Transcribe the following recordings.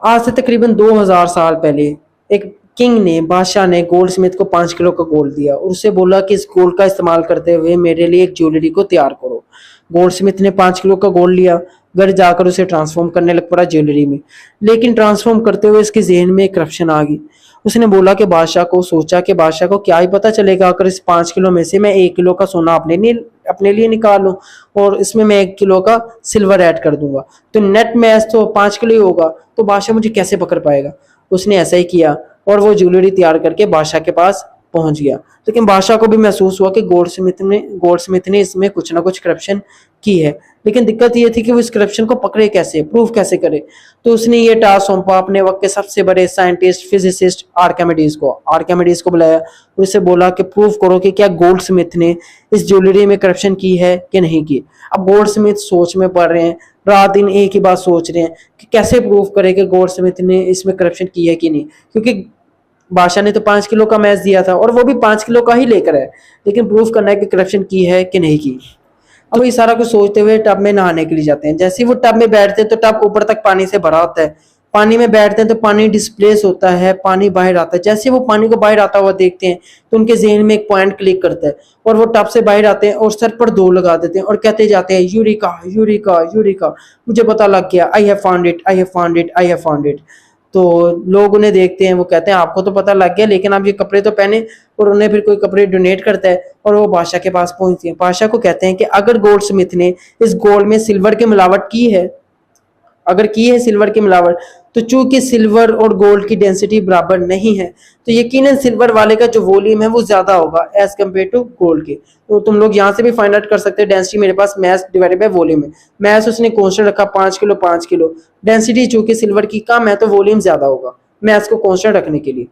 आज से तकरीबन 2000 साल पहले एक किंग ने, बादशाह ने गोल्ड स्मिथ को 5 किलो का गोल्ड दिया और उससे बोला कि इस गोल्ड का इस्तेमाल करते हुए मेरे लिए एक ज्वेलरी को तैयार करो। गोल्ड स्मिथ ने 5 किलो का गोल्ड लिया, घर जाकर उसे ट्रांसफॉर्म करने लग पड़ा ज्वेलरी में। लेकिन ट्रांसफॉर्म करते हुए इसके जहन में करप्शन आ गई। उसने बोला कि बादशाह को, सोचा कि बादशाह को क्या ही पता चलेगा अगर इस 5 किलो में से मैं 1 किलो का सोना अपने लिए निकाल लूं और इसमें मैं 1 किलो का सिल्वर ऐड कर दूंगा तो नेट मैच तो 5 किलो ही होगा, तो बादशाह मुझे कैसे पकड़ पाएगा। उसने ऐसा ही किया और वो ज्वेलरी तैयार करके बादशाह के पास पहुंच गया। लेकिन बादशाह को भी महसूस हुआ कि गोल्डस्मिथ ने इसमें कुछ ना कुछ करप्शन की है। लेकिन दिक्कत ये थी कि वो इस करप्शन को पकड़े कैसे, प्रूव कैसे करे। तो उसने ये टास्क सौंपा अपने वक्त के सबसे बड़े साइंटिस्ट फिजिसिस्ट आर्किमिडीज को बुलाया और उससे बोला कि प्रूव करो कि क्या गोल्डस्मिथ ने इस ज्वेलरी में करप्शन की है कि नहीं की। अब गोल्डस्मिथ सोच में पड़ रहे हैं, रात दिन एक ही बात सोच रहे हैं कि कैसे प्रूव करे कि गोल्डस्मिथ ने इसमें करप्शन की है कि नहीं, क्योंकि बादशाह ने तो 5 किलो का मैच दिया था और वो भी 5 किलो का ही लेकर है, लेकिन प्रूफ करना है कि करप्शन की है कि नहीं की। अब ये सारा कुछ सोचते हुए टब में नहाने के लिए जाते हैं। जैसे ही वो टब में बैठते हैं तो टब ऊपर तक पानी से भरा होता है। पानी में बैठते हैं तो पानी डिस्प्लेस होता है, पानी बाहर आता है। जैसे वो पानी को बाहर आता हुआ देखते हैं तो उनके जहन में एक पॉइंट क्लिक करता है और वो टब से बाहर आते हैं और सर पर दौड़ लगा देते हैं और कहते जाते हैं, यूरिका यूरिका यूरिका, मुझे पता लग गया, I have found it, I have found it, I have found it. तो लोग उन्हें देखते हैं, वो कहते हैं आपको तो पता लग गया लेकिन आप ये कपड़े तो पहने, और उन्हें फिर कोई कपड़े डोनेट करता है और वो बादशाह के पास पहुंचती है। बादशाह को कहते हैं कि अगर गोल्ड स्मिथ ने इस गोल्ड में सिल्वर की मिलावट की है, अगर की है सिल्वर की मिलावट, तो चूंकि सिल्वर और गोल्ड की डेंसिटी बराबर नहीं है तो यकीनन सिल्वर वाले का जो वॉल्यूम है वो ज्यादा होगा एज कम्पेयर टू गोल्ड के। तो तुम लोग यहाँ से भी फाइंड आउट कर सकते हैं डेंसिटी मेरे पास मैस डिवाइडेड बाय वॉल्यूम है। मैस उसने कॉन्स्टेंट रखा 5 किलो 5 किलो, डेंसिटी चूंकि सिल्वर की कम है तो वॉल्यूम ज्यादा होगा मैस को कॉन्स्टेंट रखने के लिए।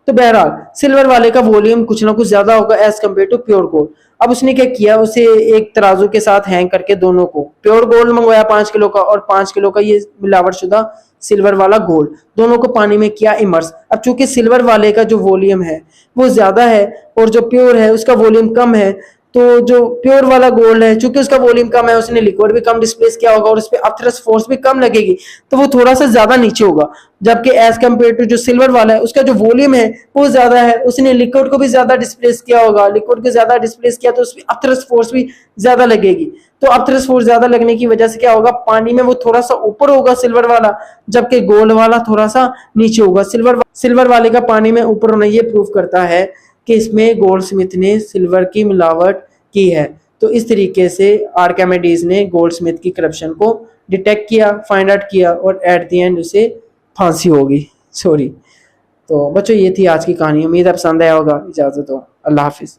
तो बहरहाल सिल्वर वाले का वॉल्यूम कुछ ना कुछ ज्यादा होगा as compare to pure gold. अब उसने क्या किया, उसे एक तराजू के साथ हैंग करके दोनों को, प्योर गोल्ड मंगवाया 5 किलो का और 5 किलो का ये मिलावट शुदा सिल्वर वाला गोल्ड, दोनों को पानी में किया इमर्स। अब चूंकि सिल्वर वाले का जो वॉल्यूम है वो ज्यादा है और जो प्योर है उसका वॉल्यूम कम है, तो जो प्योर वाला गोल्ड है चूंकि उसका वॉल्यूम कम है, उसने लिक्विड भी कम डिस्प्लेस किया होगा और उस पर अपथरस फोर्स भी कम लगेगी, तो वो थोड़ा सा ज्यादा नीचे होगा। जबकि एज कम्पेयर टू जो सिल्वर वाला है उसका जो वॉल्यूम है वो ज्यादा है, उसने लिक्विड को भी ज्यादा डिस्प्लेस किया होगा, लिक्विड को ज्यादा डिस्प्लेस किया तो उसमें अपथरस फोर्स भी ज्यादा लगेगी। तो अपथरस फोर्स ज्यादा लगने की वजह से क्या होगा, पानी में वो थोड़ा सा ऊपर होगा सिल्वर वाला, जबकि गोल्ड वाला थोड़ा सा नीचे होगा। सिल्वर वाले का पानी में ऊपर होना ये प्रूफ करता है कि इसमें गोल्ड स्मिथ ने सिल्वर की मिलावट की है। तो इस तरीके से आर्किमिडीज ने गोल्ड स्मिथ की करप्शन को डिटेक्ट किया, फाइंड आउट किया और एट द एंड उसे फांसी होगी। सॉरी। तो बच्चों ये थी आज की कहानी, उम्मीद है पसंद आया होगा। इजाजत दो, अल्लाह हाफिज।